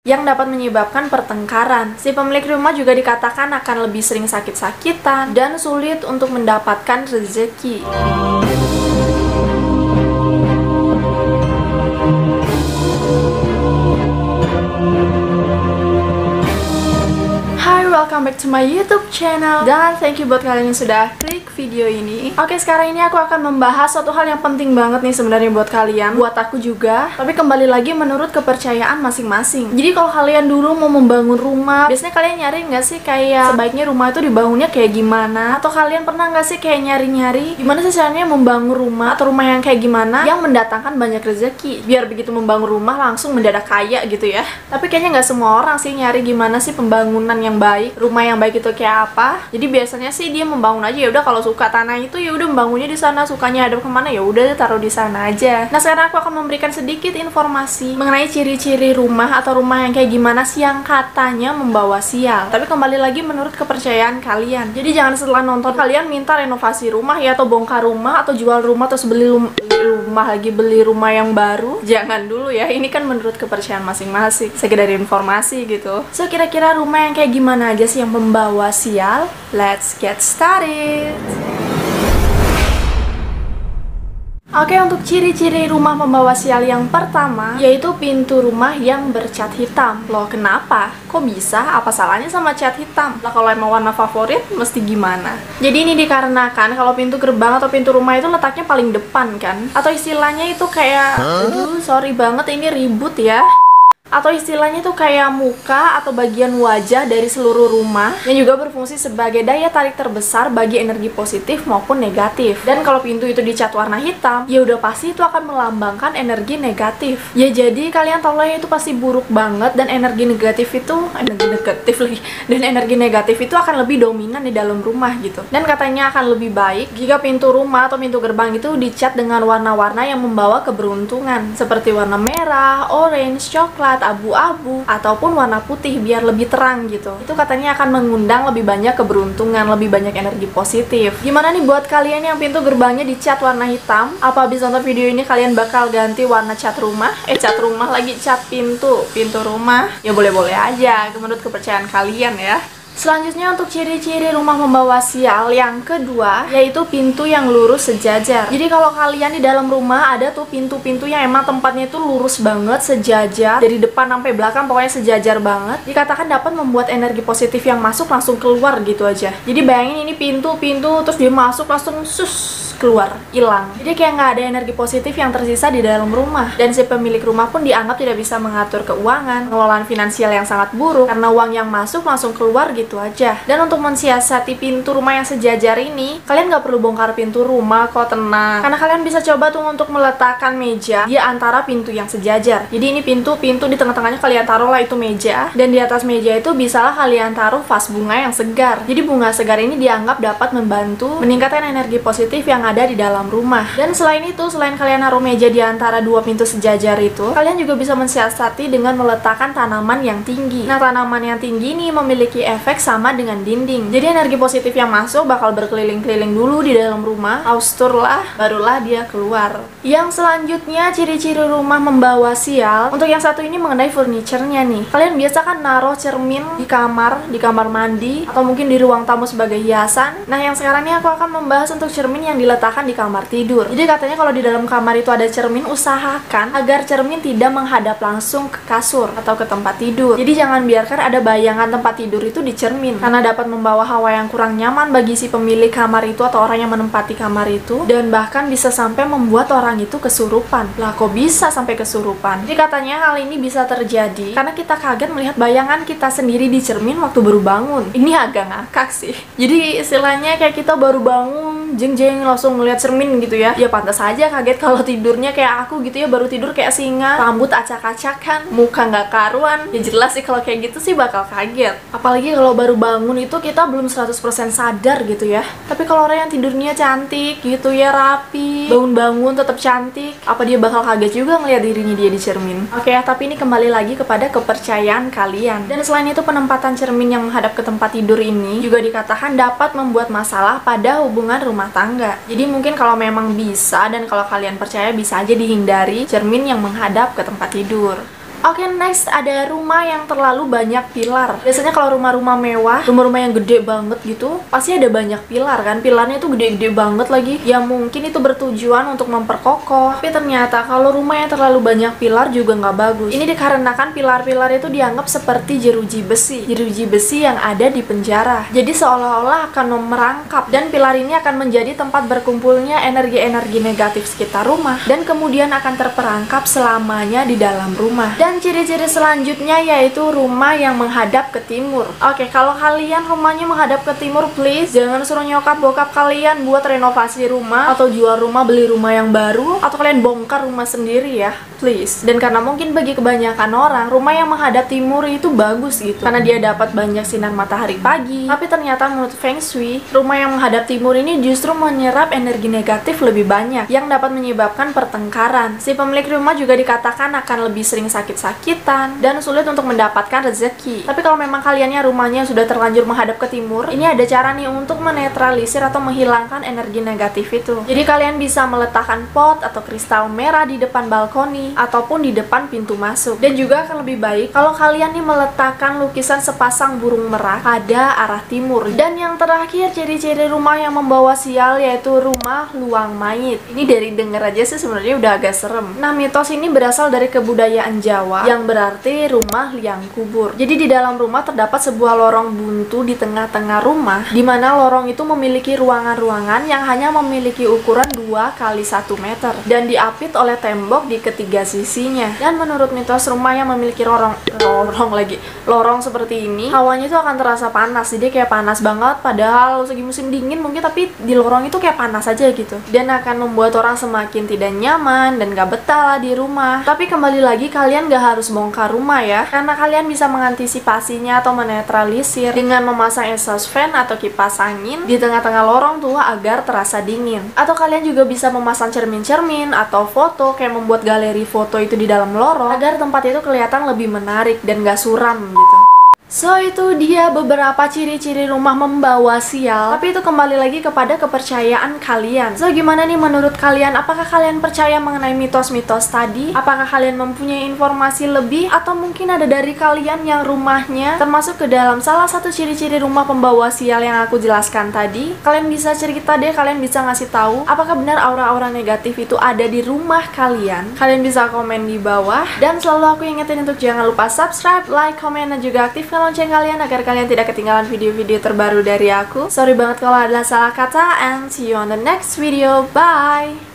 yang dapat menyebabkan pertengkaran. Si pemilik rumah juga dikatakan akan lebih sering sakit-sakitan dan sulit untuk mendapatkan rezeki. Hai, welcome back to my YouTube channel. Dan thank you buat kalian yang sudah klik video ini. Oke, sekarang ini aku akan membahas suatu hal yang penting banget nih sebenarnya buat kalian, buat aku juga. Tapi kembali lagi menurut kepercayaan masing-masing. Jadi kalau kalian dulu mau membangun rumah, biasanya kalian nyari nggak sih kayak sebaiknya rumah itu dibangunnya kayak gimana? Atau kalian pernah nggak sih kayak nyari-nyari gimana sih caranya membangun rumah atau rumah yang kayak gimana yang mendatangkan banyak rezeki, biar begitu membangun rumah langsung mendadak kaya gitu ya. Tapi kayaknya nggak semua orang sih nyari gimana sih pembangunan yang baik, rumah yang baik itu kayak apa. Jadi biasanya sih dia membangun aja, ya udah kalau suka tanah itu ya udah membangunnya di sana, sukanya hadap kemana ya udah taruh di sana aja. Nah, sekarang aku akan memberikan sedikit informasi mengenai ciri-ciri rumah atau rumah yang kayak gimana sih yang katanya membawa sial. Tapi kembali lagi menurut kepercayaan kalian. Jadi jangan setelah nonton kalian minta renovasi rumah ya, atau bongkar rumah, atau jual rumah, atau beli rumah yang baru. Jangan dulu ya, ini kan menurut kepercayaan masing-masing, sekedar informasi gitu. So, kira-kira rumah yang kayak gimana aja sih yang membawa sial? Let's get started. Oke, untuk ciri-ciri rumah membawa sial yang pertama yaitu pintu rumah yang bercat hitam. Loh, kenapa? Kok bisa? Apa salahnya sama cat hitam? Lah, kalau emang warna favorit mesti gimana? Jadi ini dikarenakan kalau pintu gerbang atau pintu rumah itu letaknya paling depan kan? Atau istilahnya itu kayak aduh, sorry banget ini ribut ya. Atau istilahnya tuh kayak muka atau bagian wajah dari seluruh rumah yang juga berfungsi sebagai daya tarik terbesar bagi energi positif maupun negatif. Dan kalau pintu itu dicat warna hitam, ya udah pasti itu akan melambangkan energi negatif. Ya jadi kalian tahu lah itu pasti buruk banget, dan energi negatif itu energi negatif itu akan lebih dominan di dalam rumah gitu. Dan katanya akan lebih baik jika pintu rumah atau pintu gerbang itu dicat dengan warna-warna yang membawa keberuntungan, seperti warna merah, orange, coklat, abu-abu, ataupun warna putih biar lebih terang gitu. Itu katanya akan mengundang lebih banyak keberuntungan, lebih banyak energi positif. Gimana nih buat kalian yang pintu gerbangnya dicat warna hitam? Apa habis nonton video ini kalian bakal ganti warna cat rumah? Cat rumah lagi, cat pintu rumah? Ya boleh-boleh aja menurut kepercayaan kalian ya. Selanjutnya untuk ciri-ciri rumah membawa sial yang kedua yaitu pintu yang lurus sejajar. Jadi kalau kalian di dalam rumah ada tuh pintu-pintu yang emang tempatnya itu lurus banget, sejajar, dari depan sampai belakang pokoknya sejajar banget, dikatakan dapat membuat energi positif yang masuk langsung keluar gitu aja. Jadi bayangin ini pintu terus dia masuk langsung keluar, hilang. Jadi kayak nggak ada energi positif yang tersisa di dalam rumah. Dan si pemilik rumah pun dianggap tidak bisa mengatur keuangan, pengelolaan finansial yang sangat buruk karena uang yang masuk langsung keluar gitu aja. Dan untuk mensiasati pintu rumah yang sejajar ini, kalian nggak perlu bongkar pintu rumah kok, tenang. Karena kalian bisa coba tuh untuk meletakkan meja di antara pintu yang sejajar. Jadi ini pintu di tengah-tengahnya kalian taruhlah itu meja, dan di atas meja itu bisalah kalian taruh vas bunga yang segar. Jadi bunga segar ini dianggap dapat membantu meningkatkan energi positif yang ada di dalam rumah. Dan selain itu, selain kalian naruh meja di antara dua pintu sejajar itu, kalian juga bisa mensiasati dengan meletakkan tanaman yang tinggi. Nah, tanaman yang tinggi ini memiliki efek sama dengan dinding. Jadi energi positif yang masuk bakal berkeliling-keliling dulu di dalam rumah, austur lah, barulah dia keluar. Yang selanjutnya ciri-ciri rumah membawa sial. Untuk yang satu ini mengenai furniturnya nih. Kalian biasa kan naruh cermin di kamar mandi, atau mungkin di ruang tamu sebagai hiasan. Nah, yang sekarang ini aku akan membahas untuk cermin yang diletakkan di kamar tidur. Jadi katanya kalau di dalam kamar itu ada cermin, usahakan agar cermin tidak menghadap langsung ke kasur atau ke tempat tidur. Jadi jangan biarkan ada bayangan tempat tidur itu di cermin, karena dapat membawa hawa yang kurang nyaman bagi si pemilik kamar itu atau orang yang menempati kamar itu, dan bahkan bisa sampai membuat orang itu kesurupan. Lah, kok bisa sampai kesurupan? Jadi katanya hal ini bisa terjadi karena kita kaget melihat bayangan kita sendiri di cermin waktu baru bangun. Ini agak ngakak sih. Jadi istilahnya kayak kita baru bangun, jeng-jeng langsung ngeliat cermin gitu ya. Ya pantas aja kaget kalau tidurnya kayak aku gitu ya, baru tidur kayak singa, rambut acak-acakan, muka nggak karuan. Ya jelas sih kalau kayak gitu sih bakal kaget. Apalagi kalau baru bangun itu kita belum 100% sadar gitu ya. Tapi kalau orang yang tidurnya cantik gitu ya, rapi, bangun-bangun tetap cantik, apa dia bakal kaget juga ngeliat dirinya dia di cermin? Oke ya, tapi ini kembali lagi kepada kepercayaan kalian. Dan selain itu, penempatan cermin yang menghadap ke tempat tidur ini juga dikatakan dapat membuat masalah pada hubungan rumah tangga. Jadi mungkin kalau memang bisa dan kalau kalian percaya, bisa aja dihindari cermin yang menghadap ke tempat tidur. Oke, next ada rumah yang terlalu banyak pilar. Biasanya kalau rumah-rumah mewah, rumah-rumah yang gede banget gitu, pasti ada banyak pilar kan. Pilarnya itu gede-gede banget lagi. Ya mungkin itu bertujuan untuk memperkokoh. Tapi ternyata kalau rumah yang terlalu banyak pilar juga nggak bagus. Ini dikarenakan pilar-pilar itu dianggap seperti jeruji besi. Jeruji besi yang ada di penjara. Jadi seolah-olah akan merangkap. Dan pilar ini akan menjadi tempat berkumpulnya energi-energi negatif sekitar rumah. Dan kemudian akan terperangkap selamanya di dalam rumah. Dan ciri-ciri selanjutnya yaitu rumah yang menghadap ke timur. Oke, kalau kalian rumahnya menghadap ke timur, please jangan suruh nyokap bokap kalian buat renovasi rumah atau jual rumah, beli rumah yang baru, atau kalian bongkar rumah sendiri ya, please. Dan karena mungkin bagi kebanyakan orang, rumah yang menghadap timur itu bagus gitu, karena dia dapat banyak sinar matahari pagi. Tapi ternyata menurut Feng Shui, rumah yang menghadap timur ini justru menyerap energi negatif lebih banyak yang dapat menyebabkan pertengkaran. Si pemilik rumah juga dikatakan akan lebih sering sakit-sakitan dan sulit untuk mendapatkan rezeki. Tapi kalau memang kaliannya rumahnya sudah terlanjur menghadap ke timur, ini ada cara nih untuk menetralisir atau menghilangkan energi negatif itu. Jadi kalian bisa meletakkan pot atau kristal merah di depan balkoni ataupun di depan pintu masuk. Dan juga akan lebih baik kalau kalian nih meletakkan lukisan sepasang burung merak pada arah timur. Dan yang terakhir, ciri-ciri rumah yang membawa sial yaitu rumah luang mayit. Ini dari denger aja sih sebenarnya udah agak serem. Nah, mitos ini berasal dari kebudayaan Jawa yang berarti rumah liang kubur. Jadi di dalam rumah terdapat sebuah lorong buntu di tengah-tengah rumah, di mana lorong itu memiliki ruangan-ruangan yang hanya memiliki ukuran 2 kali 1 meter dan diapit oleh tembok di ketiga sisinya. Dan menurut mitos, rumah yang memiliki lorong seperti ini, hawanya itu akan terasa panas. Jadi kayak panas banget, padahal segi musim dingin mungkin, tapi di lorong itu kayak panas aja gitu. Dan akan membuat orang semakin tidak nyaman dan gak betah lah di rumah. Tapi kembali lagi, kalian gak harus bongkar rumah ya, karena kalian bisa mengantisipasinya atau menetralisir dengan memasang exhaust fan atau kipas angin di tengah-tengah lorong tua agar terasa dingin. Atau kalian juga bisa memasang cermin-cermin atau foto, kayak membuat galeri foto itu di dalam lorong agar tempat itu kelihatan lebih menarik dan gak suram gitu. So, itu dia beberapa ciri-ciri rumah membawa sial. Tapi itu kembali lagi kepada kepercayaan kalian. So, gimana nih menurut kalian? Apakah kalian percaya mengenai mitos-mitos tadi? Apakah kalian mempunyai informasi lebih? Atau mungkin ada dari kalian yang rumahnya termasuk ke dalam salah satu ciri-ciri rumah pembawa sial yang aku jelaskan tadi? Kalian bisa cerita deh, kalian bisa ngasih tahu apakah benar aura-aura negatif itu ada di rumah kalian? Kalian bisa komen di bawah. Dan selalu aku ingetin untuk jangan lupa subscribe, like, komen, dan juga aktifkan lonceng kalian agar kalian tidak ketinggalan video-video terbaru dari aku. Sorry banget kalau ada salah kata, and see you on the next video. Bye!